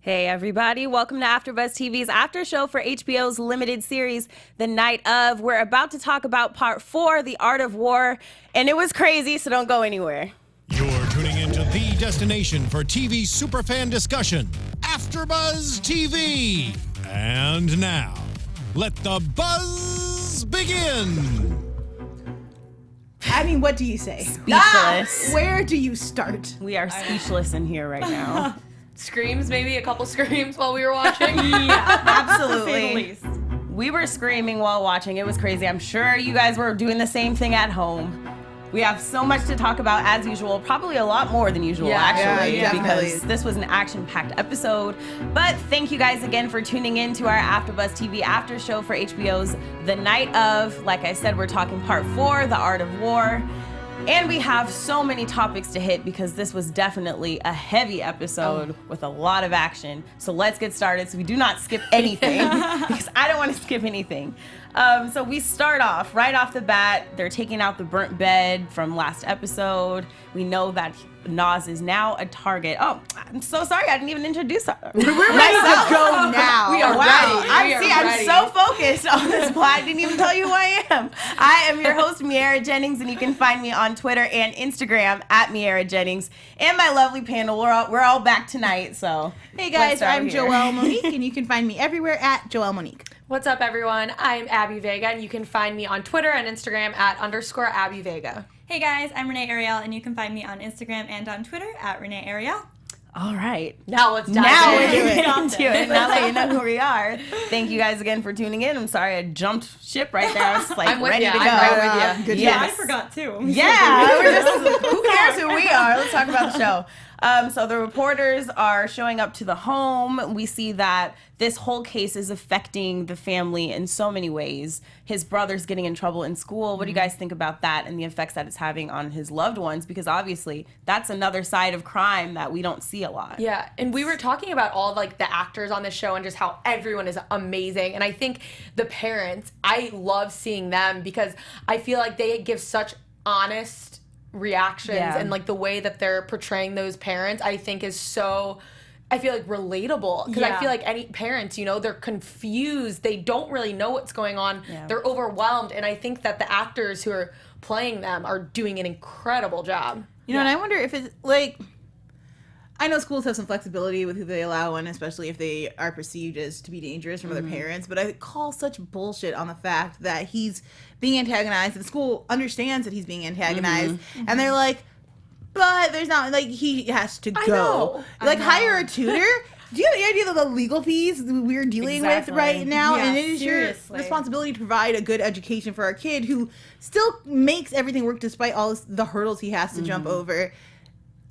Hey everybody, welcome to AfterBuzz TV's after show for HBO's limited series, The Night Of. We're about to talk about part 4, The Art of War, and it was crazy, so don't go anywhere. You're tuning into the destination for TV superfan discussion, AfterBuzz TV. And now, let the buzz begin. I mean, what do you say? Speechless. Where do you start? We are speechless in here right now. Screams, maybe a couple screams while we were watching. Yeah, absolutely. To say the least. We were screaming while watching. It was crazy. I'm sure you guys were doing the same thing at home. We have so much to talk about as usual, probably a lot more than usual, actually, because this was an action-packed episode. But thank you guys again for tuning in to our AfterBuzz TV after show for HBO's The Night Of. Like I said, we're talking part 4, The Art of War. And we have so many topics to hit because this was definitely a heavy episode with a lot of action. So let's get started so we do not skip anything because I don't want to skip anything. So we start off right off the bat. They're taking out the burnt bed from last episode. We know that Nas is now a target. Oh, I'm so sorry. I didn't even introduce her. We're ready to go now. We are ready. I'm so focused on this plot. I didn't even tell you who I am. I am your host, Miera Jennings, and you can find me on Twitter and Instagram at Miera Jennings. And my lovely panel. We're all back tonight. So Hey guys, I'm Joelle Monique, and you can find me everywhere at Joelle Monique. What's up, everyone? I'm Abby Vega, and you can find me on Twitter and Instagram at _Abby Vega. Hey guys, I'm Renee Ariel, and you can find me on Instagram and on Twitter at Renee Ariel. All right. Now let's dive Now we're in. getting into it. Now that you know who we are. Thank you guys again for tuning in. I'm sorry I jumped ship right there. I was like I'm with ready ya. to go. I'm right with you. Good Yes. job. I forgot too. Yeah, we're just, who cares who we are? Let's talk about the show. So the reporters are showing up to the home. We see that this whole case is affecting the family in so many ways. His brother's getting in trouble in school. What do you guys think about that and the effects that it's having on his loved ones? Because obviously that's another side of crime that we don't see a lot. Yeah, and we were talking about all of, like, the actors on the show and just how everyone is amazing. And I think the parents, I love seeing them because I feel like they give such honest reactions and like the way that they're portraying those parents I think is so, I feel like, relatable because I feel like any parents, you know, they're confused, they don't really know what's going on, they're overwhelmed, and I think that the actors who are playing them are doing an incredible job. You know, and I wonder if it's like, I know schools have some flexibility with who they allow in, especially if they are perceived as to be dangerous from other parents, but I call such bullshit on the fact that he's being antagonized, and the school understands that he's being antagonized, and they're like, but there's not, like, he has to go. Like, hire a tutor? Do you have any idea of the legal fees we're dealing with right now? Yeah, and it is seriously. your responsibility to provide a good education for our kid who still makes everything work despite all the hurdles he has to jump over.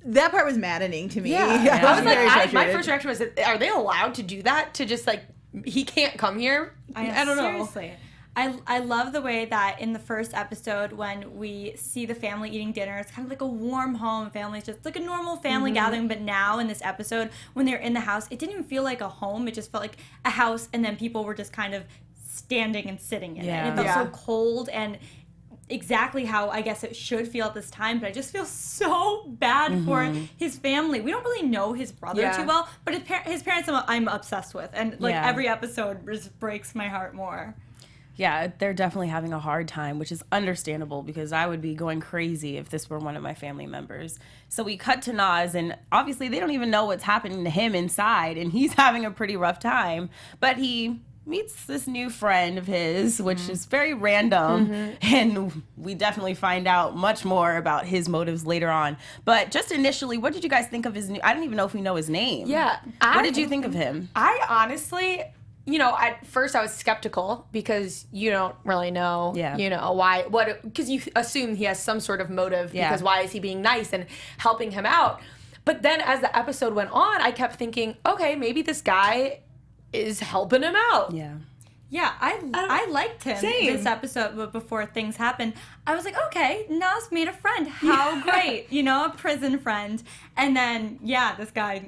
That part was maddening to me. I was very like, my frustrated. first reaction was, are they allowed to do that? To just, like, he can't come here? I don't know. Seriously. I love the way that in the first episode when we see the family eating dinner, it's kind of like a warm home. Family's just like a normal family gathering. But now in this episode, when they're in the house, it didn't even feel like a home. It just felt like a house, and then people were just kind of standing and sitting in it. And it felt so cold and exactly how I guess it should feel at this time, but I just feel so bad for his family. We don't really know his brother too well, but his parents I'm obsessed with, and like every episode just breaks my heart more. Yeah, they're definitely having a hard time, which is understandable because I would be going crazy if this were one of my family members. So we cut to Nas, and obviously they don't even know what's happening to him inside, and he's having a pretty rough time. But he meets this new friend of his, which is very random, and we definitely find out much more about his motives later on. But just initially, what did you guys think of his new, I don't even know if we know his name. Yeah. What did you think of him? I honestly, you know, at first I was skeptical because you don't really know, you know, why, because you assume he has some sort of motive because why is he being nice and helping him out? But then as the episode went on, I kept thinking, okay, maybe this guy is helping him out. Yeah, I liked him this episode, but before things happened, I was like, okay, Nas made a friend. How great, you know, a prison friend. And then, this guy,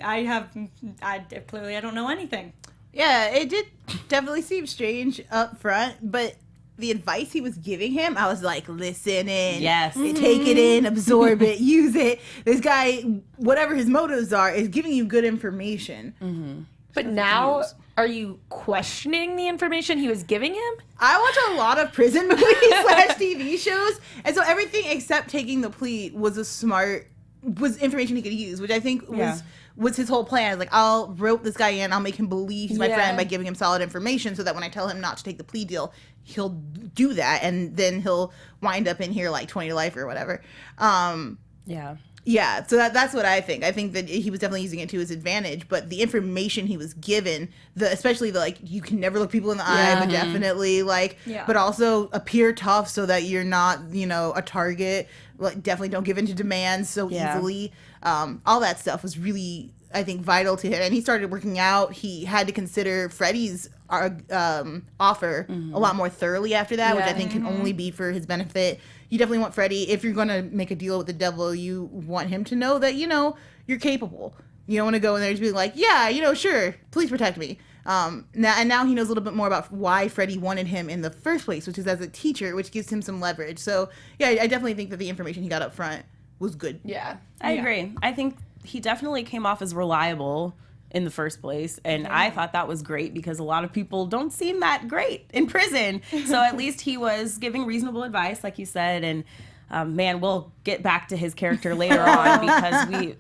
clearly I don't know anything. Yeah, it did definitely seem strange up front, but the advice he was giving him, I was like, listen in. Yes. Take it in, absorb it, use it. This guy, whatever his motives are, is giving you good information. But now, are you questioning the information he was giving him? I watch a lot of prison movies / TV shows, and so everything except taking the plea was information he could use, which I think was his whole plan. Like, I'll rope this guy in, I'll make him believe he's my friend by giving him solid information, so that when I tell him not to take the plea deal, he'll do that, and then he'll wind up in here like 20 to life or whatever. Yeah, so that's what I think. I think that he was definitely using it to his advantage, but the information he was given, especially the, like, you can never look people in the eye, but definitely, like, but also appear tough so that you're not, a target. Like, definitely don't give in to demands so easily. All that stuff was really, I think, vital to him. And he started working out. He had to consider Freddie's offer a lot more thoroughly after that, which I think can only be for his benefit. You definitely want Freddie, if you're going to make a deal with the devil, you want him to know that, you're capable. You don't want to go in there and just be like, sure, please protect me. Now he knows a little bit more about why Freddie wanted him in the first place, which is as a teacher, which gives him some leverage. So, I definitely think that the information he got up front was good. Yeah, I agree. I think he definitely came off as reliable in the first place, and I thought that was great because a lot of people don't seem that great in prison. So at least he was giving reasonable advice, like you said, and we'll get back to his character later on because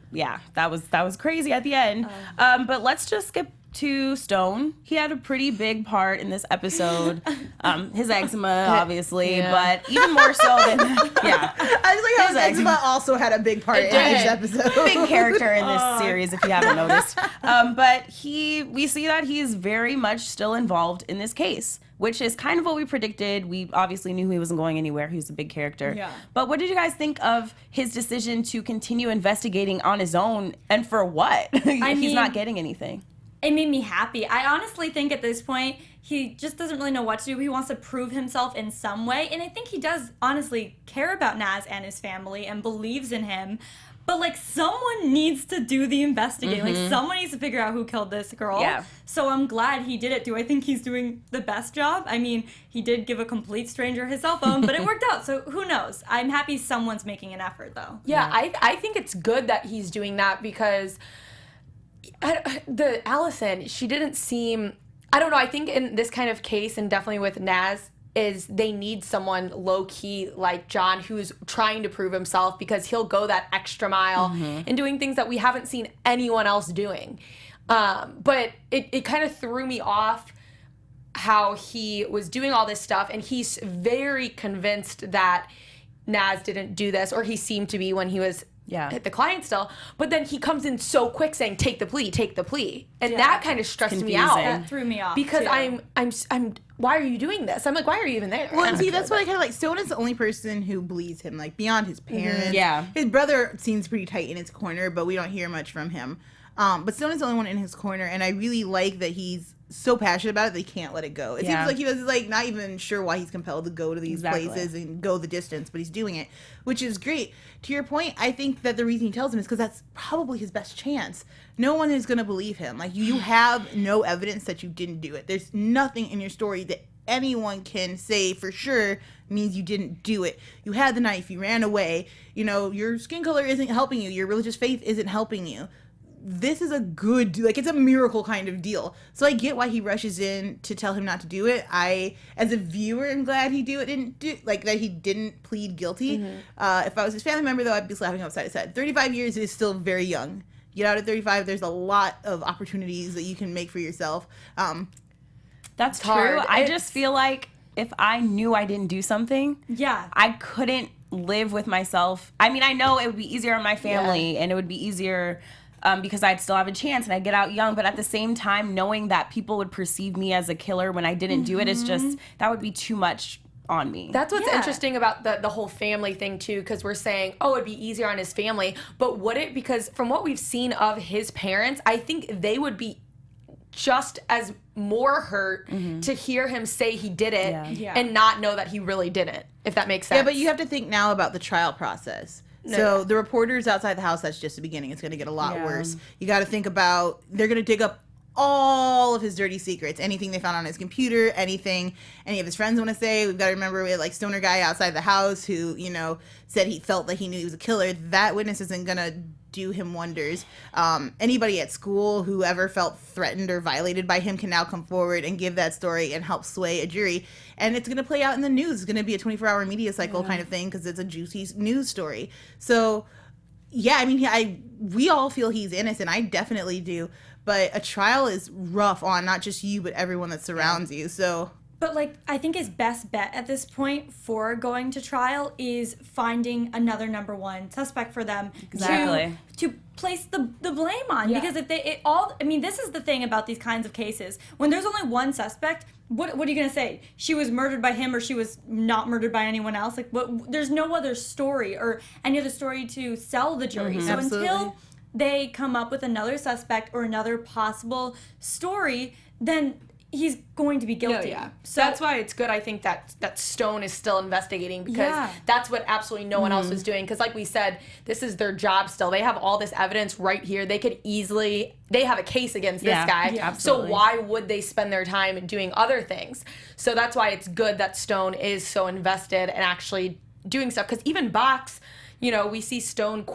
that was crazy at the end. But let's just skip to Stone. He had a pretty big part in this episode. His eczema, obviously, but even more so than I was like, how his eczema also had a big part in this episode. Big character in this series, if you haven't noticed. But we see that he's very much still involved in this case, which is kind of what we predicted. We obviously knew he wasn't going anywhere. He was a big character. Yeah. But what did you guys think of his decision to continue investigating on his own, and for what? He's not getting anything. It made me happy. I honestly think at this point, he just doesn't really know what to do. He wants to prove himself in some way. And I think he does honestly care about Naz and his family and believes in him. But, like, someone needs to do the investigating. Like, someone needs to figure out who killed this girl. Yeah. So I'm glad he did it. Do I think he's doing the best job? I mean, he did give a complete stranger his cell phone, but it worked out. So who knows? I'm happy someone's making an effort, though. Yeah, I think it's good that he's doing that because Alison, she didn't seem, I don't know, I think in this kind of case, and definitely with Naz, is they need someone low-key like John who's trying to prove himself, because he'll go that extra mile in doing things that we haven't seen anyone else doing. But it kind of threw me off how he was doing all this stuff, and he's very convinced that Naz didn't do this, or he seemed to be when he was at the client still. But then he comes in so quick saying, take the plea. And that kind of stressed me out. That threw me off. Because I'm why are you doing this? I'm like, why are you even there? Well, see, that's what I kind of like. Stone is the only person who believes him, like, beyond his parents. Yeah. His brother seems pretty tight in his corner, but we don't hear much from him. But Stone is the only one in his corner, and I really like that he's so passionate about it that he can't let it go. It seems like he was like not even sure why he's compelled to go to these places and go the distance, but he's doing it, which is great. To your point, I think that the reason he tells him is because that's probably his best chance. No one is going to believe him. Like, you have no evidence that you didn't do it. There's nothing in your story that anyone can say for sure means you didn't do it. You had the knife, you ran away, your skin color isn't helping you, your religious faith isn't helping you. This is a good, like, it's a miracle kind of deal. So I get why he rushes in to tell him not to do it. I, as a viewer, am glad that he didn't plead guilty. If I was his family member, though, I'd be slapping him upside his head. 35 years is still very young. Get out at 35, there's a lot of opportunities that you can make for yourself. That's true. I just feel like if I knew I didn't do something, I couldn't live with myself. I mean, I know it would be easier on my family, and it would be easier because I'd still have a chance and I'd get out young. But at the same time, knowing that people would perceive me as a killer when I didn't do it, it's just, that would be too much on me. That's what's interesting about the whole family thing, too, because we're saying, it'd be easier on his family. But would it? Because from what we've seen of his parents, I think they would be just as more hurt to hear him say he did it and not know that he really didn't, if that makes sense. Yeah, but you have to think now about the trial process. So the reporters outside the house, that's just the beginning. It's going to get a lot worse. You got to think about, they're going to dig up all of his dirty secrets, anything they found on his computer, anything any of his friends want to say. We've got to remember we had like stoner guy outside the house who, you know, said he felt like he knew he was a killer. That witness isn't going to do him wonders. Anybody at school who ever felt threatened or violated by him can now come forward and give that story and help sway a jury. And it's going to play out in the news. It's going to be a 24-hour media cycle kind of thing because it's a juicy news story. So, yeah, I mean, we all feel he's innocent. I definitely do. But a trial is rough on not just you, but everyone that surrounds you. So, but like, I think his best bet at this point for going to trial is finding another number one suspect for them to place the blame on. Yeah. Because if this is the thing about these kinds of cases. When there's only one suspect, what are you going to say? She was murdered by him or she was not murdered by anyone else? Like, there's no other story or any other story to sell the jury. So Absolutely. Until they come up with another suspect or another possible story, then he's going to be guilty. Yeah. So that's why it's good, I think, that Stone is still investigating, because that's what absolutely no one else was doing. Because like we said, this is their job still. They have all this evidence right here. They have a case against this guy. Yeah, so why would they spend their time doing other things? So that's why it's good that Stone is so invested and actually doing stuff. Because even Box, you know, we see Stone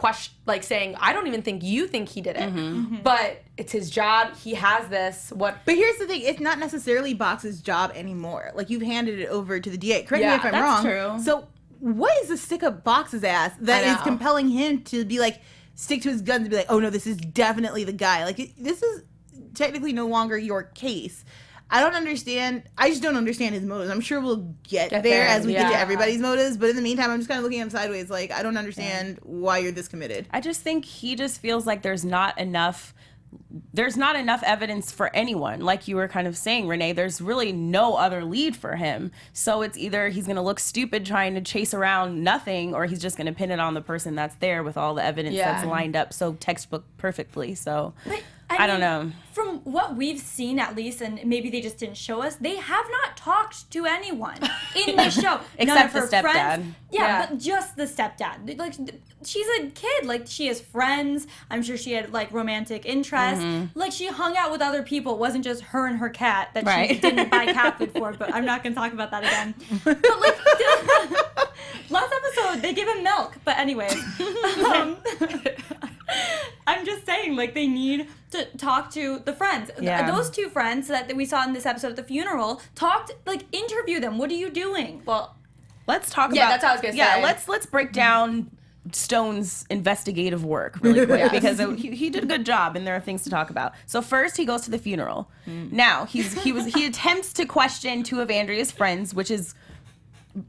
saying, I don't even think you think he did it. But it's his job. He has this. But here's the thing. It's not necessarily Box's job anymore. Like, you've handed it over to the DA. Correct me if I'm wrong. True. So what is the stick up Box's ass that is compelling him to be like, stick to his guns and be like, oh no, this is definitely the guy. Like, this is technically no longer your case. I just don't understand his motives. I'm sure we'll get there as we get to everybody's motives. But in the meantime, I'm just kind of looking at him sideways like, I don't understand why you're this committed. I just think he just feels like there's not enough evidence for anyone. Like you were kind of saying, Renee, there's really no other lead for him. So it's either he's going to look stupid trying to chase around nothing, or he's just going to pin it on the person that's there with all the evidence that's lined up so textbook perfectly. So I don't know. From what we've seen, at least, and maybe they just didn't show us, they have not talked to anyone in the show. Except the stepdad. Friends. Yeah, but just the stepdad. Like, she's a kid. Like, she has friends. I'm sure she had, like, romantic interests. Like, she hung out with other people. It wasn't just her and her cat that she didn't buy cat food for, but I'm not going to talk about that again. But, like, last episode, they give him milk. But anyways, I'm just saying, like, they need to talk to the friends. Yeah. Those two friends that we saw in this episode at the funeral interview them. What are you doing? Well, let's talk about... Yeah, that's what I was going to say. Let's break down Stone's investigative work really quick because he did a good job and there are things to talk about. So first he goes to the funeral. Now, he attempts to question two of Andrea's friends, which is,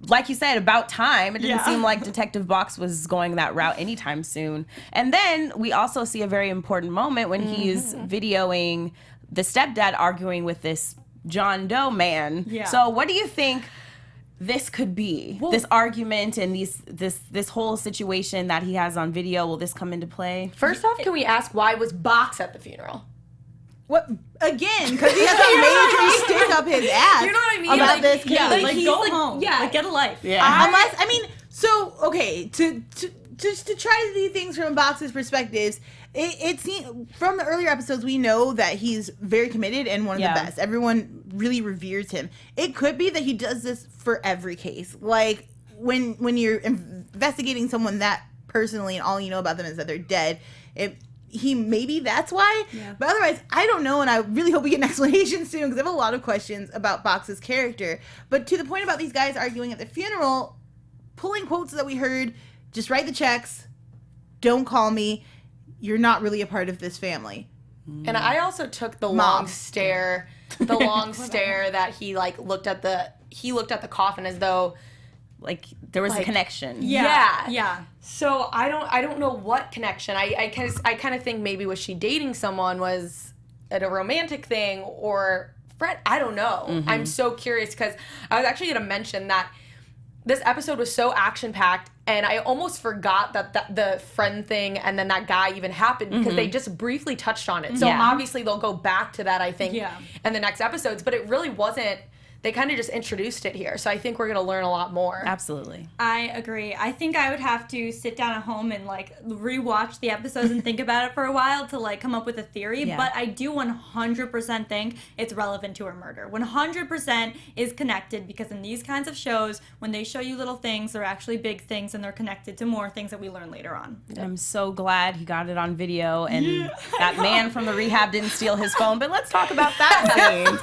like you said, about time. It didn't seem like Detective Box was going that route anytime soon. And then we also see a very important moment when he's videoing the stepdad arguing with this John Doe man. Yeah. So what do you think this could be? Well, this argument and this whole situation that he has on video, will this come into play? First off, can we ask, why was Box at the funeral? What? Again, because he has a major stick up his ass. You know what I mean? About this case. Yeah, like go home. Yeah, like get a life. Yeah. Unless, to try to do things from Box's perspectives, it seems from the earlier episodes we know that he's very committed and one of the best. Everyone really reveres him. It could be that he does this for every case. Like when you're investigating someone that personally and all you know about them is that they're dead, maybe that's why. Yeah. But otherwise, I don't know, and I really hope we get an explanation soon because I have a lot of questions about Box's character. But to the point about these guys arguing at the funeral, pulling quotes that we heard, just write the checks, don't call me, you're not really a part of this family. And I also took the long stare that he looked at the coffin as though like there was a connection. Yeah. So I don't know what connection. I kind of think maybe was she dating someone? Was it a romantic thing or friend? I don't know. I'm so curious because I was actually going to mention that this episode was so action-packed and I almost forgot that the friend thing and then that guy even happened because they just briefly touched on it. So obviously they'll go back to that, I think, in the next episodes. But it really wasn't they kind of just introduced it here. So I think we're going to learn a lot more. Absolutely. I agree. I think I would have to sit down at home and like rewatch the episodes and think about it for a while to like come up with a theory. Yeah. But I do 100% think it's relevant to her murder. 100% is connected, because in these kinds of shows, when they show you little things, they're actually big things and they're connected to more things that we learn later on. I'm so glad he got it on video and that man from the rehab didn't steal his phone. But let's talk about that scene.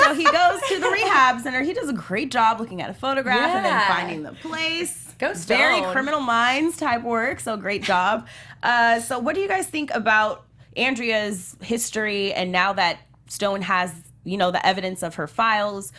So he goes to the rehab center. He does a great job looking at a photograph and then Yeah. finding the place. Go Very Stone. Criminal Minds type work. So great job. So what do you guys think about Andrea's history, and now that Stone has, the evidence of her files?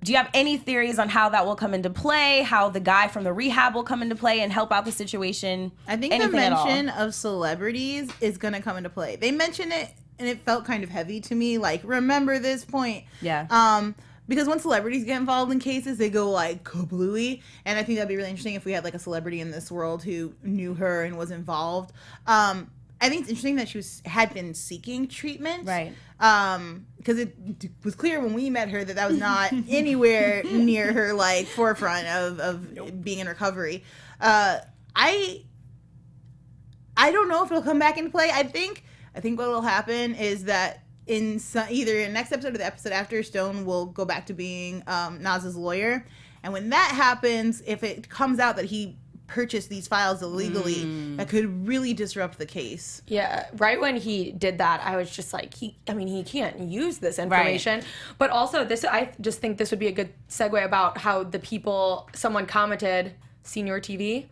Do you have any theories on how that will come into play, how the guy from the rehab will come into play and help out the situation? I think Anything the at all? mention of celebrities is going to come into play. They mention it, and it felt kind of heavy to me. Like, remember this point. Yeah. Because when celebrities get involved in cases, they go like kablooey. And I think that'd be really interesting if we had like a celebrity in this world who knew her and was involved. I think it's interesting that she had been seeking treatment. Right. Because it was clear when we met her that was not anywhere near her like forefront of being in recovery. I don't know if it'll come back into play. I think what will happen is that either in the next episode or the episode after, Stone will go back to being Naz's lawyer. And when that happens, if it comes out that he purchased these files illegally, that could really disrupt the case. Yeah, right when he did that, I was just like, he can't use this information. Right. But also, I just think this would be a good segue about how someone commented, Senior TV,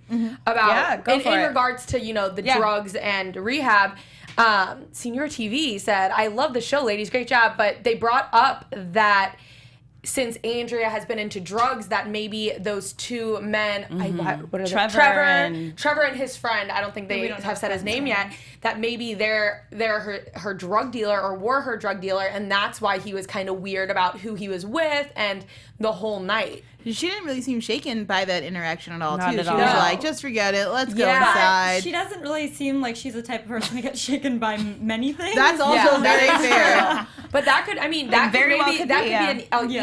about in regards to the drugs and rehab. Senior TV said, "I love the show, ladies, great job," but they brought up that since Andrea has been into drugs, that maybe those two men, what are they? Trevor and his friend, I don't think they have said his name yet, that maybe they're her drug dealer or were her drug dealer, and that's why he was kind of weird about who he was with and the whole night. She didn't really seem shaken by that interaction at all, Not too. at She all. was like, just forget it. Let's go inside. She doesn't really seem like she's the type of person to get shaken by many things. That's also very fair. But that could be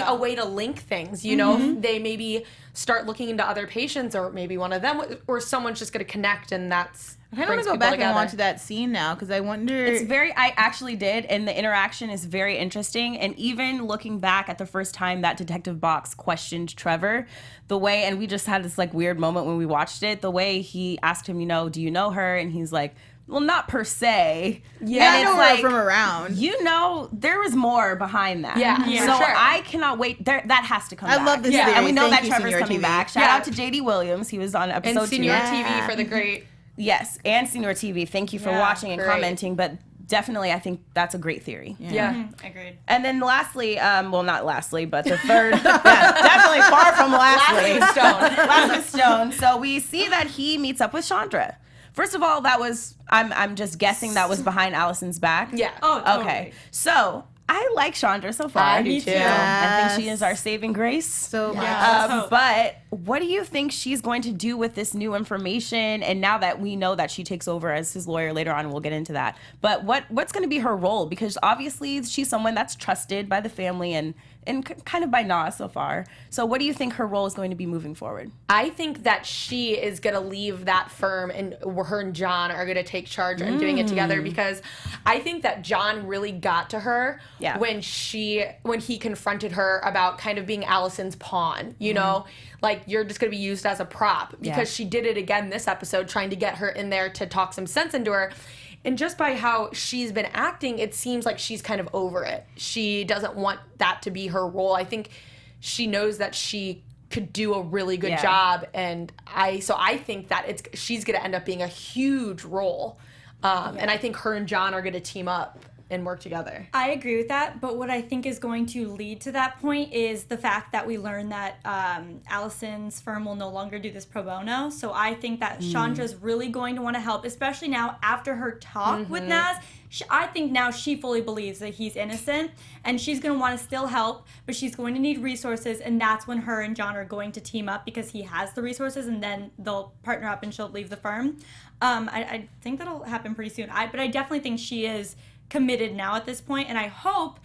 a way to link things, They maybe start looking into other patients, or maybe one of them, or someone's just going to connect, and that's I kind of want to go back and watch that scene now, because I wonder. I actually did, and the interaction is very interesting. And even looking back at the first time that Detective Box questioned Trevor, the way, and we just had this like weird moment when we watched it, the way he asked him, do you know her? And he's like, well, not per se. Yeah, and I know her from around. There was more behind that. Yeah, so sure. I cannot wait. That has to come back. I love this theory. And we know Thank that you, Trevor's Senior coming TV. back. Shout out to J.D. Williams. He was on episode 2. And Senior TV for the great. Yes, and Senior TV. Thank you for watching and commenting. But definitely, I think that's a great theory. Yeah. Agreed. And then lastly, not lastly, but the third, definitely far from lastly. Lastly Stone. So we see that he meets up with Chandra. First of all, that was, I'm just guessing that was behind Alison's back. Yeah. Oh, totally. Okay. So I like Chandra so far. I do too. I think she is our saving grace. So much. But what do you think she's going to do with this new information? And now that we know that she takes over as his lawyer later on, we'll get into that. But what's going to be her role? Because obviously she's someone that's trusted by the family and kind of by Nas so far. So what do you think her role is going to be moving forward? I think that she is going to leave that firm, and her and John are going to take charge and doing it together, because I think that John really got to her when he confronted her about kind of being Alison's pawn, like you're just going to be used as a prop, because she did it again this episode, trying to get her in there to talk some sense into her. And just by how she's been acting, it seems like she's kind of over it. She doesn't want that to be her role. I think she knows that she could do a really good job, and I think that she's going to end up being a huge role. And I think her and John are going to team up and work together. I agree with that, but what I think is going to lead to that point is the fact that we learn that Alison's firm will no longer do this pro bono. So I think that Chandra's really going to want to help, especially now after her talk with Naz. I think now she fully believes that he's innocent, and she's going to want to still help, but she's going to need resources, and that's when her and John are going to team up, because he has the resources, and then they'll partner up and she'll leave the firm. I think that'll happen pretty soon. But I definitely think she is committed now at this point, and I hope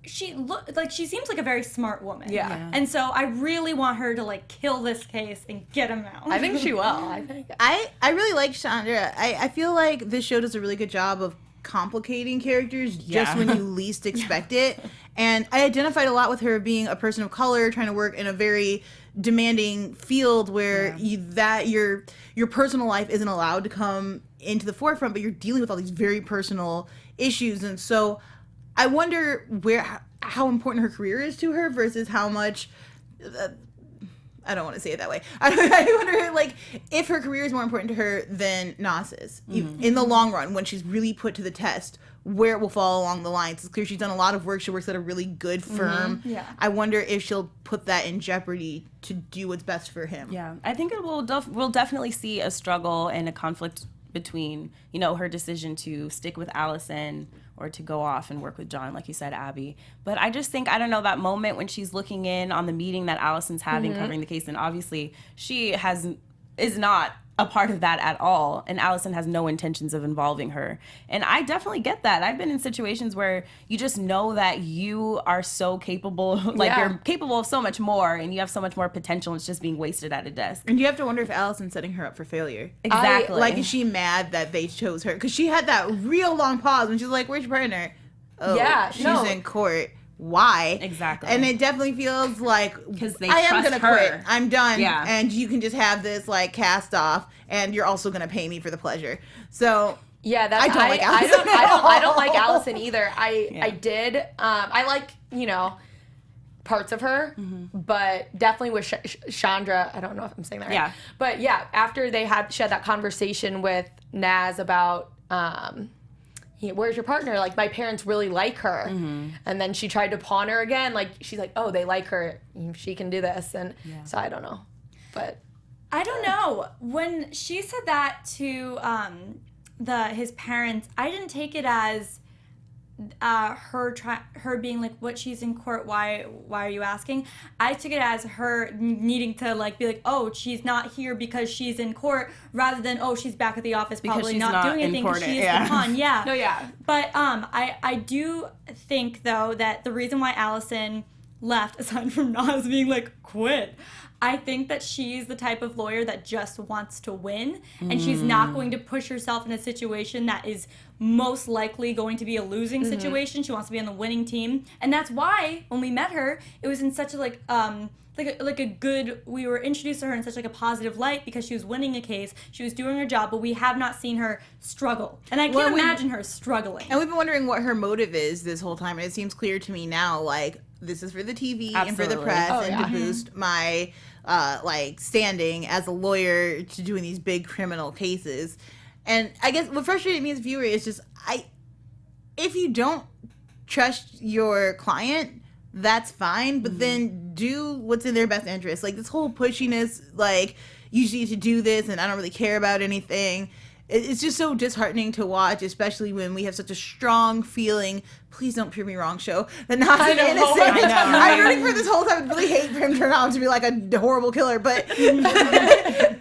she seems like a very smart woman. Yeah. And so I really want her to like kill this case and get him out. I think she will. I really like Chandra. I feel like this show does a really good job of complicating characters just when you least expect it. And I identified a lot with her being a person of color trying to work in a very demanding field where your personal life isn't allowed to come into the forefront, but you're dealing with all these very personal issues. And so I wonder how important her career is to her versus how much I don't want to say it that way. I wonder, like, if her career is more important to her than Nas's in the long run, when she's really put to the test, where it will fall along the lines. It's clear she's done a lot of work. She works at a really good firm. Yeah. I wonder if she'll put that in jeopardy to do what's best for him. Yeah, I think it will. We'll definitely see a struggle and a conflict between, her decision to stick with Alison or to go off and work with John, like you said, Abby. But I just think, I don't know, that moment when she's looking in on the meeting that Alison's having covering the case, and obviously she is not a part of that at all, and Alison has no intentions of involving her. And I definitely get that. I've been in situations where you just know that you are so capable, you're capable of so much more, and you have so much more potential, and it's just being wasted at a desk. And you have to wonder if Alison's setting her up for failure. Exactly. Is she mad that they chose her? Because she had that real long pause when she's like, "Where's your partner?" Oh, Yeah, she's no. in court. Why? Exactly. And it definitely feels like, because I am gonna quit. I'm done. Yeah. And you can just have this cast off, and you're also gonna pay me for the pleasure. So Yeah, that's I don't like Alison. I don't like Alison either. I did. I like parts of her, but definitely with Chandra. I don't know if I'm saying that right. Yeah. But yeah, after she had that conversation with Naz about where's your partner? Like, my parents really like her. And then she tried to pawn her again. Like, she's like, oh, they like her. She can do this. And so I don't know. But I don't know. When she said that to his parents, I didn't take it as her being like, what, she's in court, why are you asking? I took it as her needing to be like, oh, she's not here because she's in court, rather than, oh, she's back at the office probably not doing anything because she's the pawn. Yeah. No, yeah. But I do think though that the reason why Alison left, aside from Nas being like, quit, I think that she's the type of lawyer that just wants to win, and she's not going to push herself in a situation that is most likely going to be a losing situation. She wants to be on the winning team, and that's why when we met her, it was in such a good. We were introduced to her in such a positive light because she was winning a case, she was doing her job, but we have not seen her struggle, and I can't imagine her struggling. And we've been wondering what her motive is this whole time, and it seems clear to me now, this is for the TV and for the press to boost my standing as a lawyer to doing these big criminal cases. And I guess what frustrated me as a viewer is just if you don't trust your client, that's fine, but then do what's in their best interest. This whole pushiness, you just need to do this and I don't really care about anything. It's just so disheartening to watch, especially when we have such a strong feeling. Please don't prove me wrong, show. That Nas is innocent. I'm rooting for this whole time. I really hate for him to turn out to be a horrible killer, but I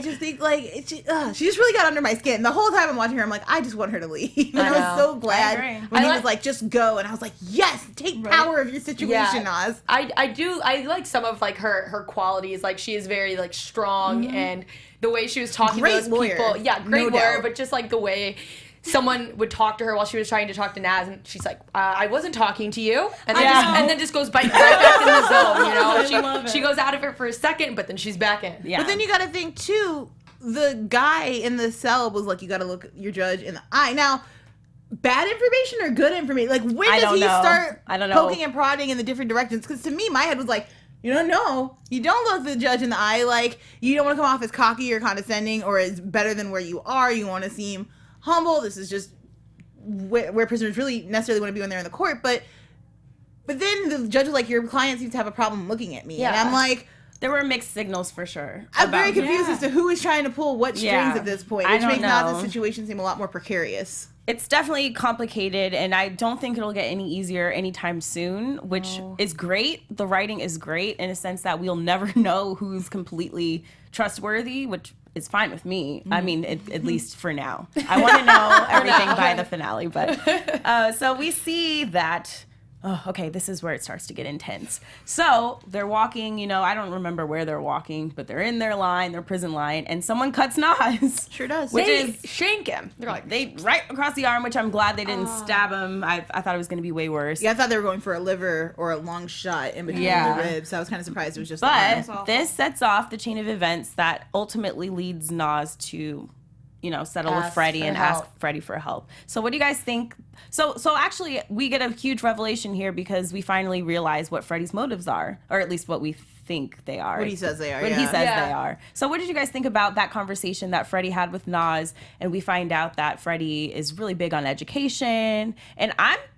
just think she just really got under my skin. The whole time I'm watching her, I'm like, I just want her to leave. And I was so glad when he was like, just go, and I was like, yes, take power of your situation, Nas. I like some of her qualities. She is very strong, and the way she was talking to those people. Great lawyer, but just the way someone would talk to her while she was trying to talk to Naz, and she's like, I wasn't talking to you, and then just goes right back in the zone. She goes out of it for a second, but then she's back in. But then you got to think too, the guy in the cell was like, you got to look your judge in the eye. Now, bad information or good information? When does he start poking and prodding in the different directions? Because to me, my head was like, you don't know. You don't look the judge in the eye. You don't want to come off as cocky or condescending or as better than where you are. You want to seem humble. This is just where prisoners really necessarily want to be when they're in the court. But then the judge was like, your client seems to have a problem looking at me. Yeah. And I'm like, there were mixed signals for sure. I'm very confused as to who is trying to pull what strings at this point, which makes Naz's situation seem a lot more precarious. It's definitely complicated, and I don't think it'll get any easier anytime soon, which is great. The writing is great in a sense that we'll never know who's completely trustworthy, which is fine with me. I mean, at least for now. I want to know everything by the finale. But so we see that oh, okay, this is where it starts to get intense. So they're walking, I don't remember where they're walking, but they're in their prison line, and someone cuts Nas. Sure does. Which They is shank him. They're like, they right across the arm, which I'm glad they didn't stab him. I thought it was going to be way worse. Yeah, I thought they were going for a liver or a long shot in between the ribs. So I was kind of surprised it was just the arm. But this sets off the chain of events that ultimately leads Nas to, settle with Freddie and ask Freddie for help. So what do you guys think? So actually, we get a huge revelation here because we finally realize what Freddie's motives are, or at least what we think they are. What he says they are. What he says they are. So what did you guys think about that conversation that Freddie had with Nas? And we find out that Freddie is really big on education, and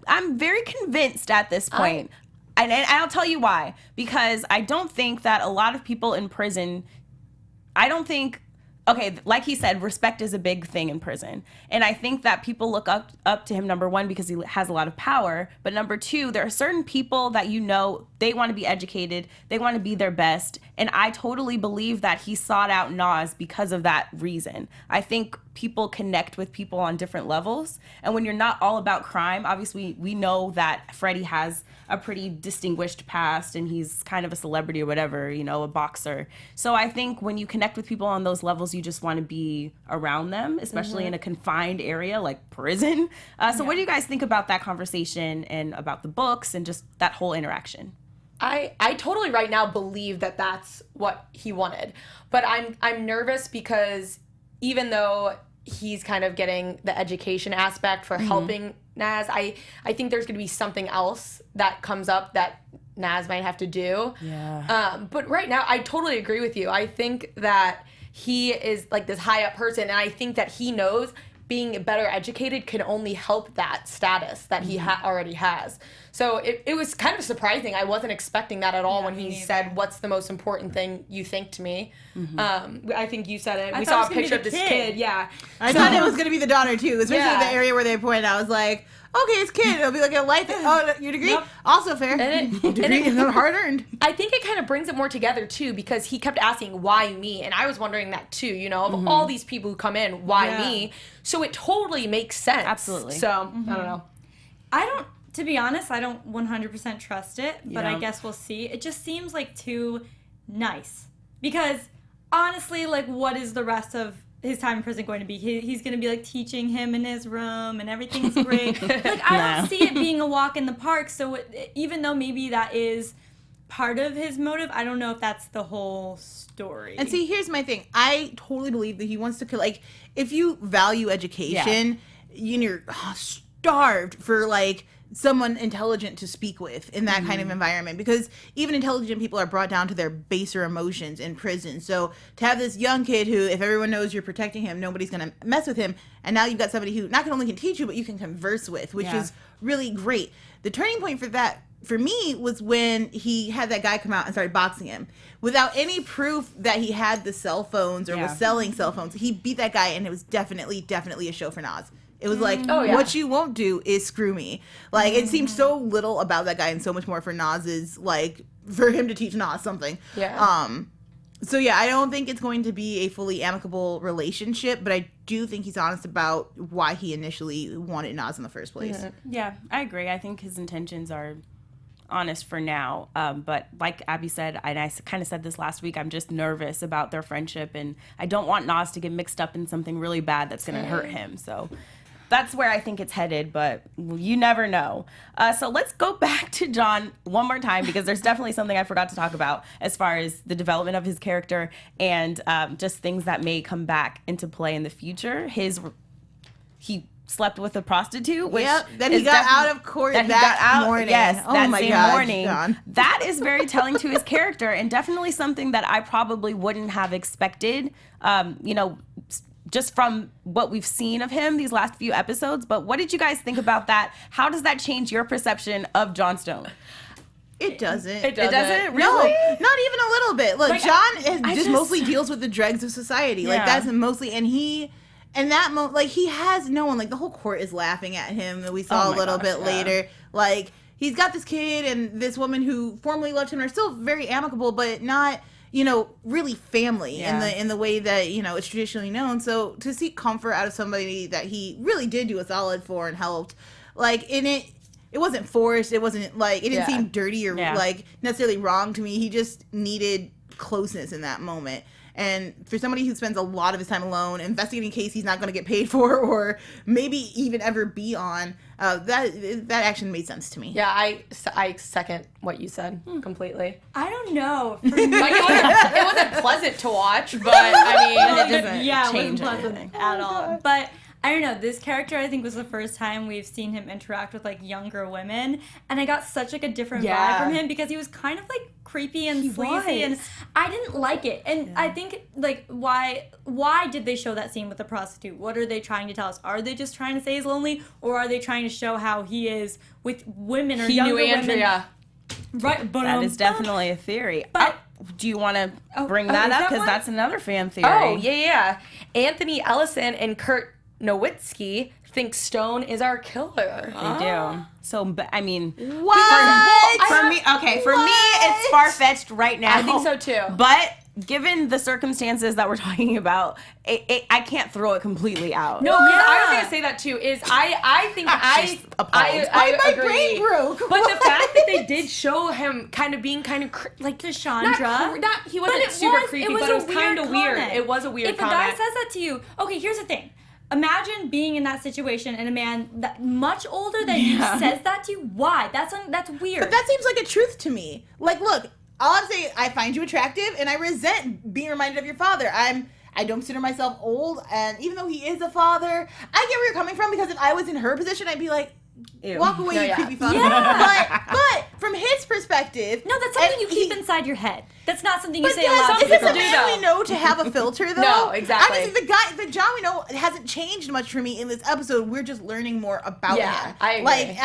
I'm very convinced at this point. And I'll tell you why. Because I don't think that a lot of people in prison, okay, like he said, respect is a big thing in prison. And I think that people look up to him, number one, because he has a lot of power. But number two, there are certain people that they want to be educated. They want to be their best. And I totally believe that he sought out Nas because of that reason. I think people connect with people on different levels. And when you're not all about crime, obviously we know that Freddie has a pretty distinguished past and he's kind of a celebrity or whatever, a boxer. So I think when you connect with people on those levels, you just want to be around them, especially in a confined area like prison. So what do you guys think about that conversation and about the books and just that whole interaction? I totally right now believe that that's what he wanted. But I'm nervous because even though he's kind of getting the education aspect for helping Nas, I think there's going to be something else that comes up that Nas might have to do. Yeah. But right now, I totally agree with you. I think that he is like this high up person, and I think that he knows being better educated can only help that status that he already has. So it was kind of surprising. I wasn't expecting that at all when he said, "What's the most important thing you think to me?" I think you said it. We saw a picture of this kid. Yeah. I thought it was going to be the daughter, too, especially the area where they pointed out. I was like, okay, it's kid. It'll be like a life. Oh, your degree? Yep. Also fair. Degree is not hard earned. I think it kind of brings it more together, too, because he kept asking, why me? And I was wondering that, too, of all these people who come in, why me? So it totally makes sense. Absolutely. So, I don't know. To be honest, I don't 100% trust it, but I guess we'll see. It just seems like too nice. Because, honestly, like, what is the rest of his time in prison going to be? He's going to be, like, teaching him in his room, and everything's great. Like, I don't see it being a walk in the park, so even though maybe that is part of his motive, I don't know if that's the whole story. And see, here's my thing. I totally believe that he wants to, like, if you value education, you're starved for, like, someone intelligent to speak with in that kind of environment, because even intelligent people are brought down to their baser emotions in prison. So to have this young kid who, if everyone knows you're protecting him, nobody's going to mess with him, and now you've got somebody who not only can teach you, but you can converse with, which is really great. The turning point for me was when he had that guy come out and started boxing him without any proof that he had the cell phones or was selling cell phones. He beat that guy, and it was definitely a show for Nas. It was like, what you won't do is screw me. Like, it seemed so little about that guy and so much more for Nas's, like, for him to teach Nas something. Yeah. So, yeah, I don't think it's going to be a fully amicable relationship, but I do think he's honest about why he initially wanted Nas in the first place. Yeah, I agree. I think his intentions are honest for now. But like Abby said, and I kind of said this last week, I'm just nervous about their friendship, and I don't want Nas to get mixed up in something really bad that's going to hurt him. So that's where I think it's headed, but you never know. So let's go back to John one more time, because there's definitely something I forgot to talk about as far as the development of his character and just things that may come back into play in the future. He slept with a prostitute, which then he got out of court that morning. Yes, oh that my same God, morning. John. That is very telling to his character, and definitely something that I probably wouldn't have expected. Just from what we've seen of him these last few episodes. But what did you guys think about that? How does that change your perception of Jon Stone? It doesn't. It doesn't. Really? No, not even a little bit. Look, Like, John just mostly deals with the dregs of society. Like, that's mostly, and he has no one. Like, the whole court is laughing at him. We saw a little bit later. Like, he's got this kid and this woman who formerly loved him are still very amicable, but not, really family in the way that, it's traditionally known. So to seek comfort out of somebody that he really did do a solid for and helped, like, in it, it wasn't forced. It wasn't like, it didn't Yeah. seem dirty or like necessarily wrong to me. He just needed closeness in that moment. And for somebody who spends a lot of his time alone investigating a case he's not going to get paid for or maybe even ever be on, that action made sense to me. Yeah, I second what you said completely. I don't know. For me, Like it wasn't pleasant to watch, but I mean, it doesn't yeah, it change wasn't pleasant anything. at all. But I don't know. This character, I think, was the first time we've seen him interact with like younger women, and I got such like a different vibe from him because he was kind of like creepy and sleazy, and I didn't like it. And I think like why did they show that scene with the prostitute? What are they trying to tell us? Are they just trying to say he's lonely, or are they trying to show how he is with women or he younger knew Andrea. women? Right, but That is definitely a theory. But- do you want to bring that is up? that Because one? that's another fan theory. Oh, yeah. Anthony Ellison and Kurt Nowitzki think Stone is our killer. They do. So, I mean, What? for me, it's far-fetched right now. I think so, too. But given the circumstances that we're talking about, I can't throw it completely out. No, 'cause I was gonna say that too. Is I think She's appalled. I My agree. brain broke. But the fact that they did show him kind of being kind of like to Chandra. not he wasn't super creepy, but it was a kind of weird. comment. It was a weird If comment. a guy says that to you, okay, here's the thing. Imagine being in that situation and a man that much older than you says that to you. Why? That's weird. But that seems like a truth to me. Like, look, all I'm saying, I find you attractive, and I resent being reminded of your father. I don't consider myself old, and even though he is a father, I get where you're coming from, because if I was in her position, I'd be like, Ew. walk away, No, you yeah. creepy father. Yeah. But from his perspective, no, that's something and you keep he- inside your head. That's not something you But say aloud. yes, to is it people. the man we know to have a filter, though? No, exactly. I mean, the John we know hasn't changed much for me in this episode. We're just learning more about him. I agree. Like,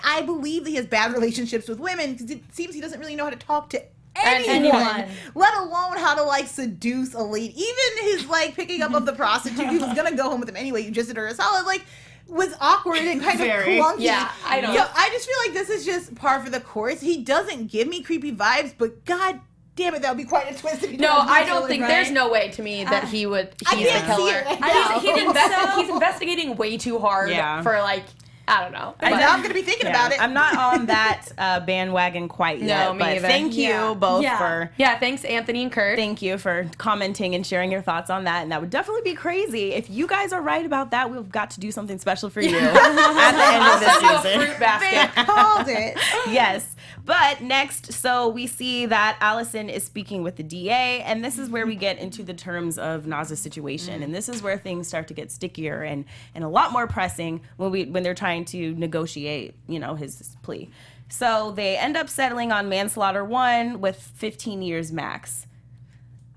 I believe that he has bad relationships with women, because it seems he doesn't really know how to talk to anyone, let alone how to like seduce a lady. Even his like picking up of the prostitute who was gonna go home with him anyway. You just did her a solid, like, was awkward and kind of clunky. Yeah, I know. So I just feel like this is just par for the course. He doesn't give me creepy vibes, but god damn it, that would be quite a twist if he No, does I do don't it, think right? there's no way to me that he would. I He's the can't see killer. it right now. He's investigating way too hard for like I don't know. And now I'm gonna be thinking about it. I'm not on that bandwagon quite yet. No, me but either. thank you both for thanks Anthony and Kurt. Thank you for commenting and sharing your thoughts on that. And that would definitely be crazy. If you guys are right about that, we've got to do something special for you at the end of Send you a this season. fruit basket. They called it. Yes. But next, so we see that Alison is speaking with the DA, and this is where we get into the terms of Naz's situation. And this is where things start to get stickier and a lot more pressing when they're trying to negotiate, his plea. So they end up settling on manslaughter 1 with 15 years max.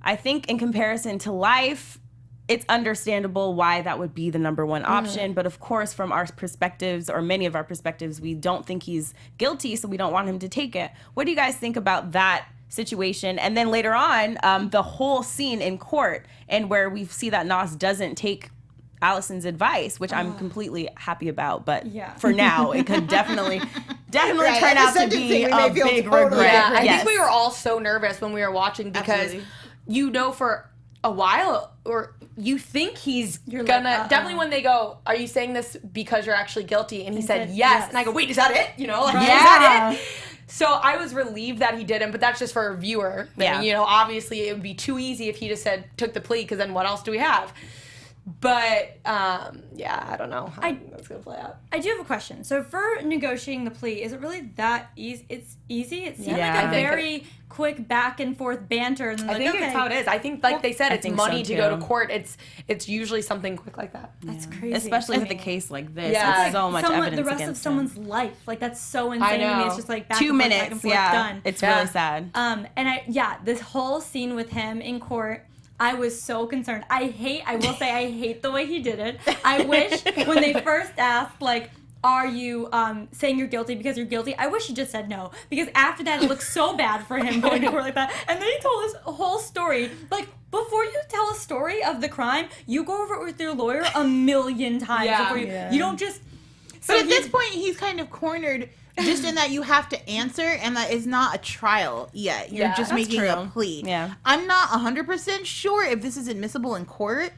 I think in comparison to life, it's understandable why that would be the number one option. But of course, from our perspectives, or many of our perspectives, we don't think he's guilty, so we don't want him to take it. What do you guys think about that situation? And then later on, the whole scene in court, and where we see that Nas doesn't take Alison's advice, which I'm completely happy about. But for now, it could definitely Right, turn at the out to sentencing, be we may a feel big totally regret. Yeah, I Yes. think we were all so nervous when we were watching because Absolutely. for a while, or you think he's You're gonna like, definitely when they go, "Are you saying this because you're actually guilty?" And he said said, yes. yes. And I go, "Wait, is that it?" Is Yeah. that it? So I was relieved that he didn't, but that's just for a viewer. Yeah. I mean, obviously it would be too easy if he just took the plea, because then what else do we have? But I don't know how that's gonna play out. I do have a question. So for negotiating the plea, is it really that easy? It's easy. It seems Yeah. like I a think very quick back and forth banter. And then I like, think okay, it's how it is. I think, like they said, I it's think money so, to go to too. court. It's usually something quick like that. That's crazy. Especially with a And case like this. Yeah. It's so much evidence the rest against of him. someone's life. Like that's so insane to me. know. It's just like back 2 and forth, minutes, back and forth, yeah. done. It's Yeah. really sad. And this whole scene with him in court, I was so concerned. I will say I hate the way he did it. I wish when they first asked, like, are you saying you're guilty because you're guilty? I wish he just said no. Because after that, it looked so bad for him going to court like that. And then he told his whole story. Like, before you tell a story of the crime, you go over it with your lawyer 1,000,000 times. Yeah. Before you don't just... But at this point, he's kind of cornered, just in that you have to answer, and that it's not a trial yet. You're Yeah, just that's making true. a plea. Yeah. I'm not 100% sure if this is admissible in court.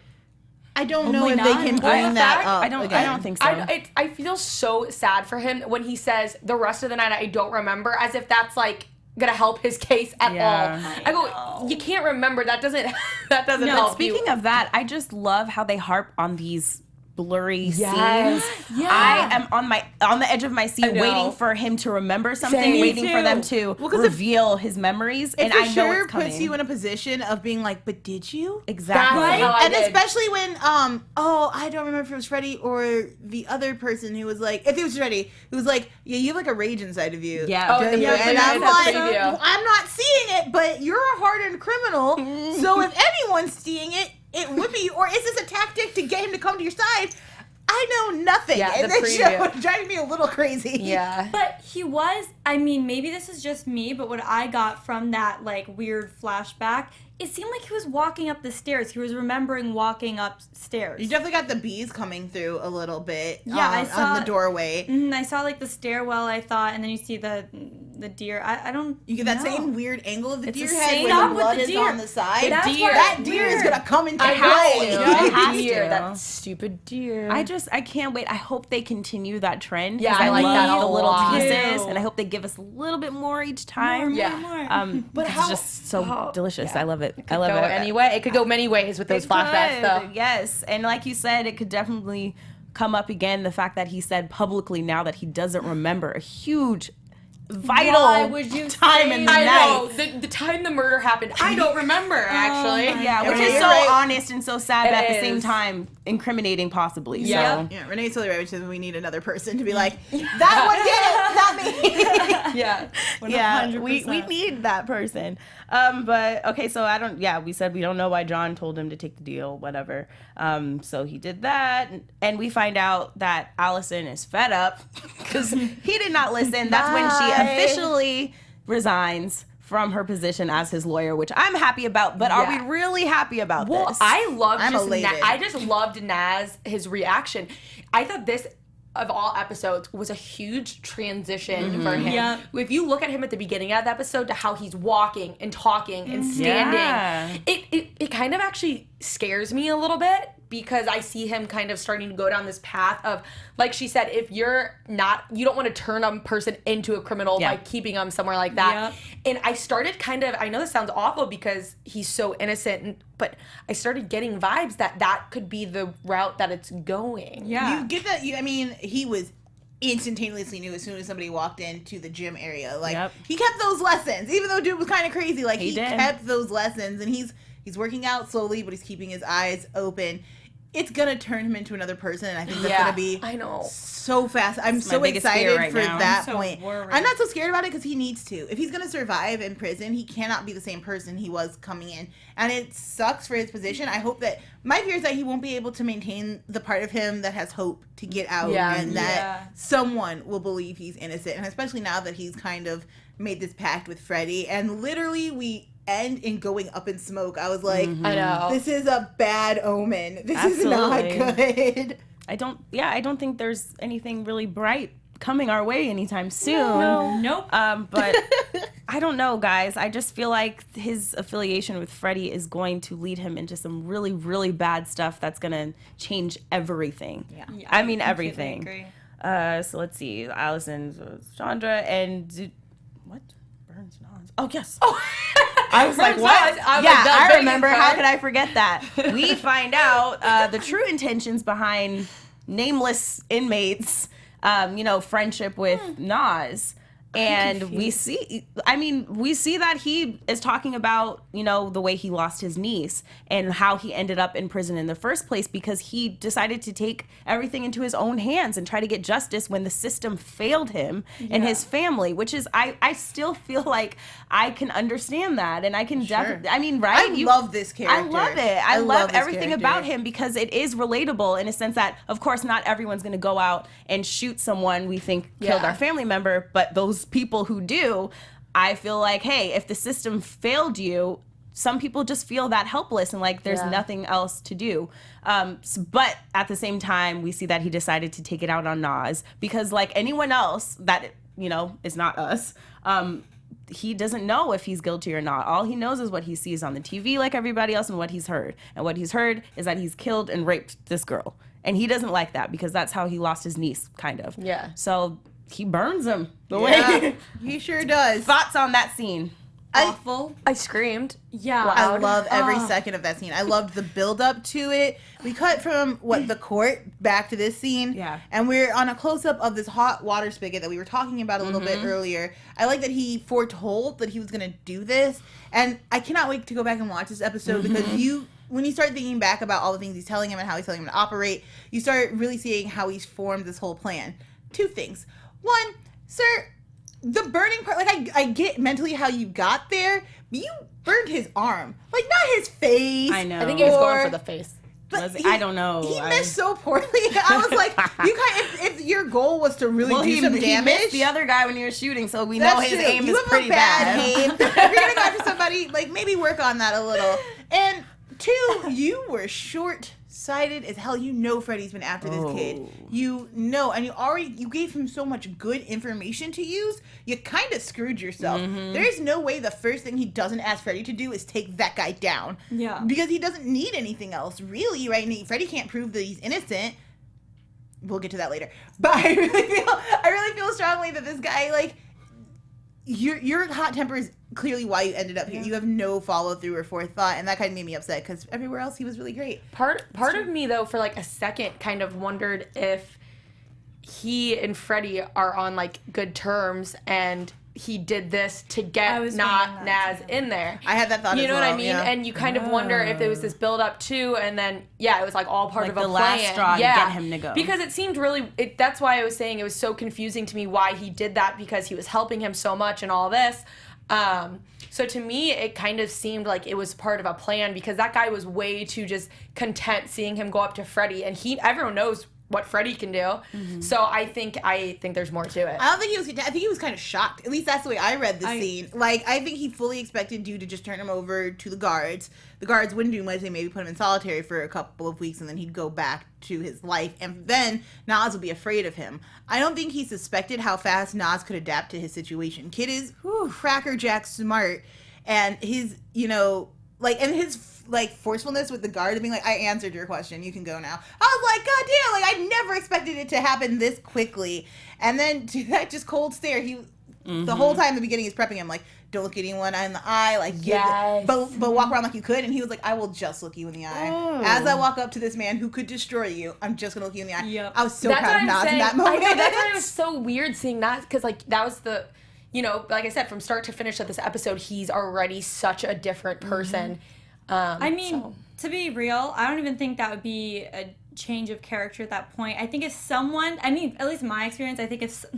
I don't know if they can bring that up. I don't think so. I feel so sad for him when he says the rest of the night I don't remember, as if that's like gonna help his case at all. I go, you can't remember. That doesn't help. Speaking of that, I just love how they harp on these blurry scenes. Yeah. I am on the edge of my seat waiting for him to remember something, waiting for them to reveal his memories, and I know it's coming. Puts you in a position of being like, but did you? Exactly. And especially when I don't remember if it was Freddie or the other person who was like, if it was Freddie, who was like, yeah, you have like a rage inside of you. Yeah. And I'm like, I'm not seeing it, but you're a hardened criminal, so if anyone's seeing it, it would be, or is this a tactic to get him to come to your side? I know nothing. Yeah, and this show is driving me a little crazy. Yeah. But he was, I mean, maybe this is just me, but what I got from that, like, weird flashback, it seemed like he was walking up the stairs. He was remembering walking upstairs. You definitely got the bees coming through a little bit. Yeah, I saw on the doorway. I saw like the stairwell, I thought, and then you see the deer. I don't. You get that know. same weird angle of the It's deer the head same where the with blood the is deer. on the side. That deer is gonna come into play. That stupid deer. I can't wait. I hope they continue that trend. Yeah, 'cause I like love that a the little lot. pieces, Too. and I hope they give us a little bit more each time. More. But it's just so delicious. I love it. I love it. It could go many ways with those flashbacks, though. Yes, and like you said, it could definitely come up again. The fact that he said publicly now that he doesn't remember a huge, vital Why would you time in the I night. know. The time the murder happened, I don't remember, actually. Yeah, which Renee, is you're so right. honest and so sad, but at the same is. time, incriminating possibly. Yeah. So. Yeah, Renee's totally right, which is we need another person to be like, that one did it, not me. Yeah. Yeah, 100%. we need that person. But okay, so we said we don't know why John told him to take the deal, whatever. So he did that, and we find out that Alison is fed up because he did not listen. That's when she officially resigns from her position as his lawyer, which I'm happy about. But are we really happy about this? I'm I just loved Naz, his reaction. I thought this, of all episodes, was a huge transition for him. Yeah. If you look at him at the beginning of the episode to how he's walking and talking and standing, it kind of actually scares me a little bit, because I see him kind of starting to go down this path of, like she said, if you don't want to turn a person into a criminal by keeping them somewhere like that. Yep. And I started I know this sounds awful because he's so innocent, but I started getting vibes that could be the route that it's going. Yeah. You get that, he was instantaneously knew as soon as somebody walked into the gym area. Like, he kept those lessons, even though dude was kind of crazy. Like, he kept those lessons, and he's working out slowly, but he's keeping his eyes open. It's gonna turn him into another person, and I think that's gonna be so fast. I'm so excited for that point. I'm not so scared about it because he needs to. If he's gonna survive in prison, he cannot be the same person he was coming in, and it sucks for his position. I hope that my fear is that he won't be able to maintain the part of him that has hope to get out, and that someone will believe he's innocent, and especially now that he's kind of made this pact with Freddie, and literally we end in going up in smoke. I was like, I know. This is a bad omen. This is not good. I don't think there's anything really bright coming our way anytime soon. Nope. But I don't know, guys. I just feel like his affiliation with Freddie is going to lead him into some really, really bad stuff that's going to change everything. Yeah. I mean, everything. Agree. So let's see. Alison, Chandra, and what? Burns Nas. Oh, yes. Oh. I was like, what? I remember. How could I forget that? We find out the true intentions behind nameless inmates, friendship with Nas. And we see that he is talking about, the way he lost his niece and how he ended up in prison in the first place because he decided to take everything into his own hands and try to get justice when the system failed him and his family, which is, I still feel like I can understand that. And I can definitely, right? I love this character. I love it. I love everything character. about him because it is relatable in a sense that, of course, not everyone's going to go out and shoot someone we think killed our family member, but those people who do, I feel like, hey, if the system failed you, some people just feel that helpless and like there's nothing else to do. But at the same time, we see that he decided to take it out on Nas because like anyone else that, is not us, he doesn't know if he's guilty or not. All he knows is what he sees on the TV like everybody else and what he's heard. And what he's heard is that he's killed and raped this girl. And he doesn't like that because that's how he lost his niece, kind of. Yeah. So he burns him the way. He sure does. Thoughts on that scene? Awful. I screamed. Yeah. I love every second of that scene. I loved the build up to it. We cut from the court back to this scene. Yeah. And we're on a close up of this hot water spigot that we were talking about a little bit earlier. I like that he foretold that he was going to do this. And I cannot wait to go back and watch this episode because when you start thinking back about all the things he's telling him and how he's telling him to operate, you start really seeing how he's formed this whole plan. Two things. One, sir, the burning part, like, I get mentally how you got there, but you burned his arm. Like, not his face. I know. I think he was going for the face. I don't know. He missed so poorly. I was like, if your goal was to really do some he damage. missed the other guy when he was shooting, so we know his true. aim you is have pretty a bad bad. aim. If you're gonna go after somebody, like, maybe work on that a little. And two, you were short-sighted as hell. You know Freddy's been after this kid. You know, and you gave him so much good information to use. You kind of screwed yourself. There's no way the first thing he doesn't ask Freddy to do is take that guy down. Yeah. Because he doesn't need anything else, really, right? Freddy can't prove that he's innocent. We'll get to that later. But I really feel strongly that this guy, like, your hot temper is clearly why you ended up here. You have no follow through or forethought, and that kind of made me upset because everywhere else he was really great. Part of me, though, for like a second kind of wondered if he and Freddie are on like good terms and he did this to get Naz in there. I had that thought as well. You know what I mean? Yeah. And you kind of wonder if there was this build up too, and then it was like all part Like of a the plan. last straw to get him to go. Because it seemed really. That's why I was saying it was so confusing to me why he did that, because he was helping him so much and all this. So to me, it kind of seemed like it was part of a plan, because that guy was way too just content seeing him go up to Freddie, and everyone knows what Freddie can do. So I think there's more to it. I don't think he was. I think he was kind of shocked. At least that's the way I read the scene. Like, I think he fully expected you to just turn him over to the guards. The guards wouldn't do much. They maybe put him in solitary for a couple of weeks, and then he'd go back to his life. And then Naz would be afraid of him. I don't think he suspected how fast Naz could adapt to his situation. Kid is crackerjack smart, and his, forcefulness with the guard and being like, I answered your question, you can go now. I was like, God damn, like, I never expected it to happen this quickly. And then to that just cold stare, the whole time in the beginning he's prepping him, like, don't look anyone in the eye, like, but walk around like you could. And he was like, I will just look you in the eye. As I walk up to this man who could destroy you, I'm just gonna look you in the eye. Yep. I was so proud of Naz in that moment. I know, that's why it was so weird seeing that, because like that was the, like I said, from start to finish of this episode, he's already such a different person. To be real, I don't even think that would be a change of character at that point. I think if someone, at least my experience, in prison.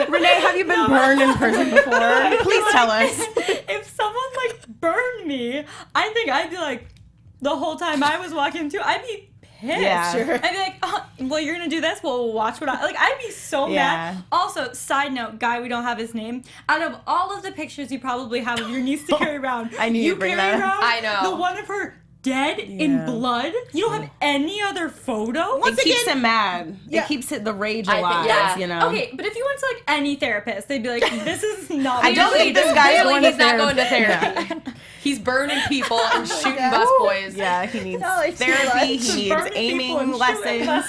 Renee, have you been burned in prison before? Please tell us. If someone like burned me, I think I'd be like, the whole time I was walking through, I'd be pissed. Yeah. Sure. I'd be like, well, you're gonna do this? Well, we'll watch what I'd be so mad. Also, side note, guy, we don't have his name. Out of all of the pictures you probably have of your niece to carry around, I knew you'd bring that up. I know. The one of her dead in blood. You don't have any other photo? It keeps him mad. Yeah. It keeps the rage I alive, think, Okay, but if you went to like any therapist, they'd be like, this is not I don't think this guy is going to he's not going to therapy. therapy. He's burning people and shooting busboys. Yeah, he needs it's therapy. too He needs aiming lessons.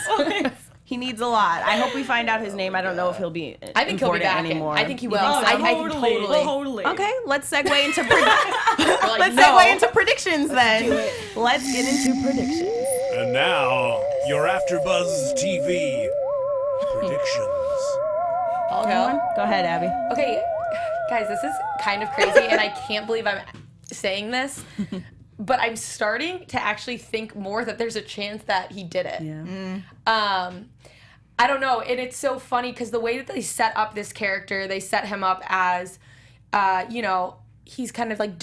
He needs a lot. I hope we find out his name. I don't know if he'll be I think he'll be important back anymore. I think he will. Oh, I think totally. Okay, let's segue into Like, let's no. segue into predictions then. Let's get into predictions. And now, your AfterBuzz TV predictions. I'll go. Go ahead, Abby. Okay, guys, this is kind of crazy, and I can't believe I'm saying this, but I'm starting to actually think more that there's a chance that he did it. Yeah. I don't know, and it's so funny because the way that they set up this character, they set him up as, he's kind of like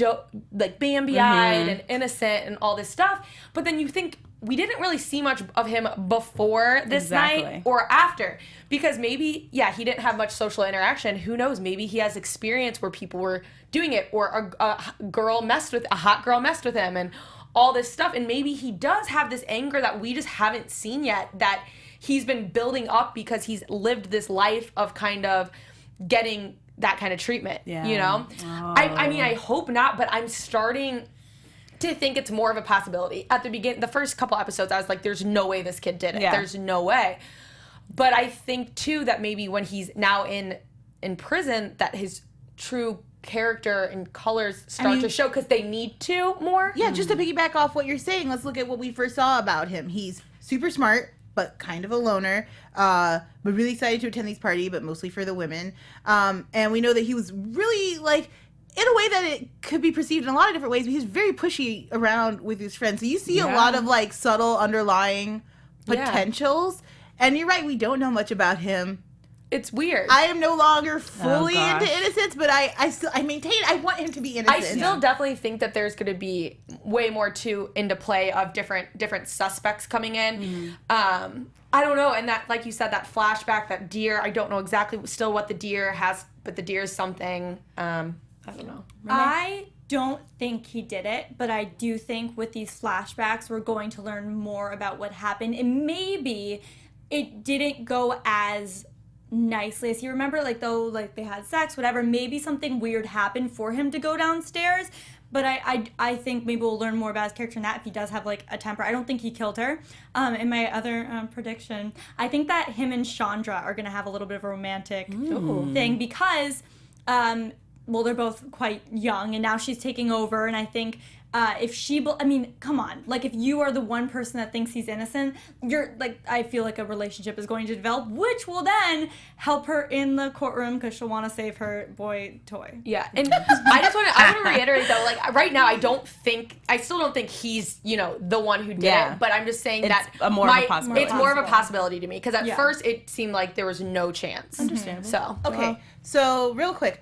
Bambi-eyed and innocent and all this stuff, but then you think we didn't really see much of him before this night or after, because maybe, he didn't have much social interaction. Who knows? Maybe he has experience where people were doing it, or a hot girl messed with him and all this stuff. And maybe he does have this anger that we just haven't seen yet, that he's been building up because he's lived this life of kind of, getting that kind of treatment, Yeah. you know? I mean, I hope not, but I'm starting to think it's more of a possibility. At the first couple episodes, I was like, there's no way this kid did it. Yeah. There's no way. But I think, too, that maybe when he's now in prison, that his true character and colors start to show because they need to more. Yeah, just to piggyback off what you're saying, let's look at what we first saw about him. He's super smart, but kind of a loner. But really excited to attend these parties, but mostly for the women. And we know that he was really, like, in a way that it could be perceived in a lot of different ways, but he's very pushy around with his friends. So you see a lot of, like, subtle underlying potentials. And you're right, we don't know much about him. It's weird. I am no longer fully into innocence, but I maintain I want him to be innocent. I still definitely think that there's going to be way more into play of different suspects coming in. I don't know, and that, like you said, that flashback, that deer. I don't know exactly still what the deer has, but the deer is something. I don't know. I don't think he did it, but I do think with these flashbacks, we're going to learn more about what happened, and maybe it didn't go as nicely as you remember, like they had sex, whatever. Maybe something weird happened for him to go downstairs, but I think maybe we'll learn more about his character in that if he does have like a temper. I don't think he killed her. In my other prediction, I think that him and Chandra are gonna have a little bit of a romantic thing because they're both quite young and now she's taking over, and I think come on, like if you are the one person that thinks he's innocent, I feel like a relationship is going to develop, which will then help her in the courtroom because she'll want to save her boy toy. Yeah, and I want to reiterate though, like right now, I still don't think he's, the one who did it, but I'm just saying it's that more of a possibility. It's more of a possibility to me because at first it seemed like there was no chance. Understandable. So Okay, so real quick,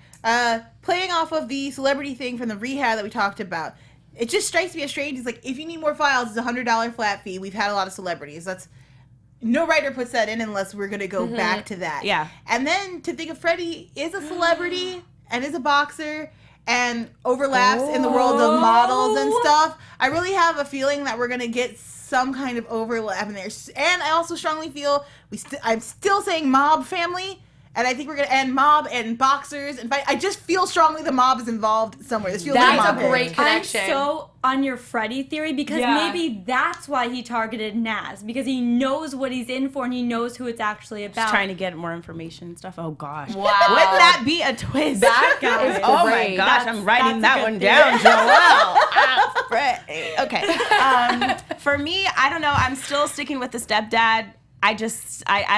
playing off of the celebrity thing from the rehab that we talked about, it just strikes me as strange. It's like, if you need more files, it's a $100 flat fee. We've had a lot of celebrities. No writer puts that in unless we're going to go back to that. Yeah. And then to think of Freddie is a celebrity and is a boxer and overlaps in the world of models and stuff. I really have a feeling that we're going to get some kind of overlap in there. And I also strongly feel I'm still saying mob family. And I think we're going to end mob and boxers and fight. I just feel strongly the mob is involved somewhere. This feels like that's mob a great connection. I'm so on your Freddie theory because maybe that's why he targeted Naz, because he knows what he's in for and he knows who it's actually about. Just trying to get more information and stuff. Oh gosh. Wow. Wouldn't that be a twist? That guy is oh my great. gosh, I'm writing that one down, Joelle. Okay. For me, I don't know. I'm still sticking with the stepdad. I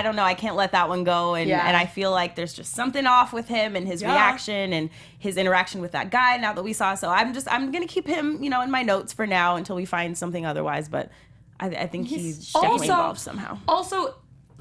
don't know. I can't let that one go. And I feel like there's just something off with him and his reaction and his interaction with that guy now that we saw. So I'm going to keep him, in my notes for now until we find something otherwise. But I think he's definitely involved somehow. Also,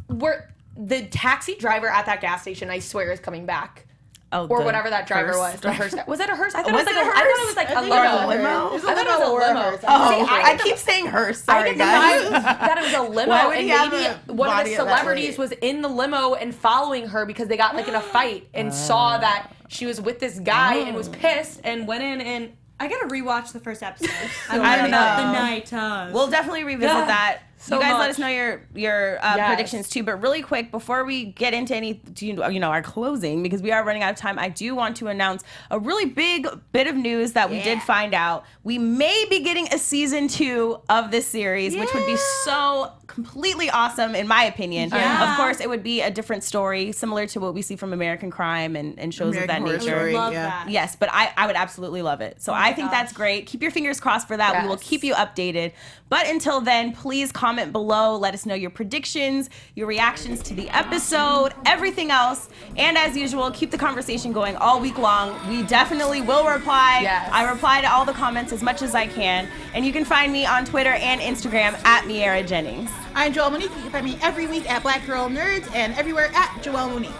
the taxi driver at that gas station, I swear, is coming back. Oh, or whatever that driver was. The hearse. Was it a hearse? I thought Was it was it a like hearse? I thought it was like a limo. I thought it was a limo. Oh, I keep saying hearse. Sorry, guys. That it was a limo, Why would and he have maybe a one of body the of that celebrities weight? was in the limo and following her because they got like in a fight and saw that she was with this guy and was pissed and went in and. I gotta rewatch the first episode. I don't know. The night. We'll definitely revisit that. So you guys let much. us know your predictions too. But really quick, before we get into our closing, because we are running out of time, I do want to announce a really big bit of news that we did find out. We may be getting a season 2 of this series, which would be so completely awesome in my opinion. Of course, it would be a different story, similar to what we see from American Crime and shows of that Horror nature. Story, Love yeah. that. Yes, but I would absolutely love it. So I think that's great. Keep your fingers crossed for that. Yes. We will keep you updated. But until then, please comment below. Let us know your predictions, your reactions to the episode, everything else. And as usual, keep the conversation going all week long. We definitely will reply. Yes. I reply to all the comments as much as I can. And you can find me on Twitter and Instagram at Miera Jennings. I'm Joelle Monique. You can find me every week at Black Girl Nerds and everywhere at Joelle Monique.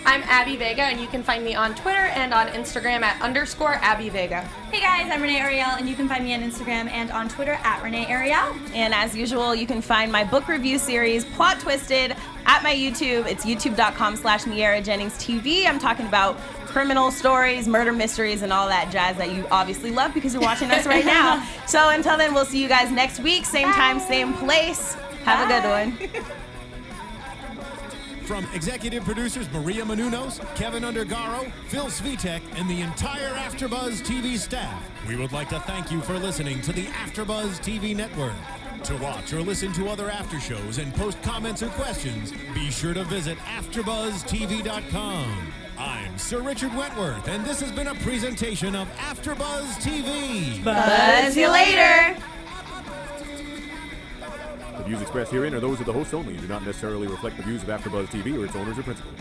I'm Abby Vega, and you can find me on Twitter and on Instagram at _Abby Vega. Hey guys, I'm Renee Ariel, and you can find me on Instagram and on Twitter at Renee Ariel. And as usual, you can find my book review series, Plot Twisted, at my YouTube. It's youtube.com/Miera Jennings TV. I'm talking about criminal stories, murder mysteries, and all that jazz that you obviously love because you're watching us right now. So until then, we'll see you guys next week. Same time, same place. Have a good one. From executive producers Maria Menounos, Kevin Undergaro, Phil Svitek, and the entire AfterBuzz TV staff, we would like to thank you for listening to the AfterBuzz TV network. To watch or listen to other after shows and post comments or questions, be sure to visit AfterBuzzTV.com. I'm Sir Richard Wentworth, and this has been a presentation of AfterBuzz TV. Buzz you later. The views expressed herein are those of the hosts only and do not necessarily reflect the views of AfterBuzz TV or its owners or principals.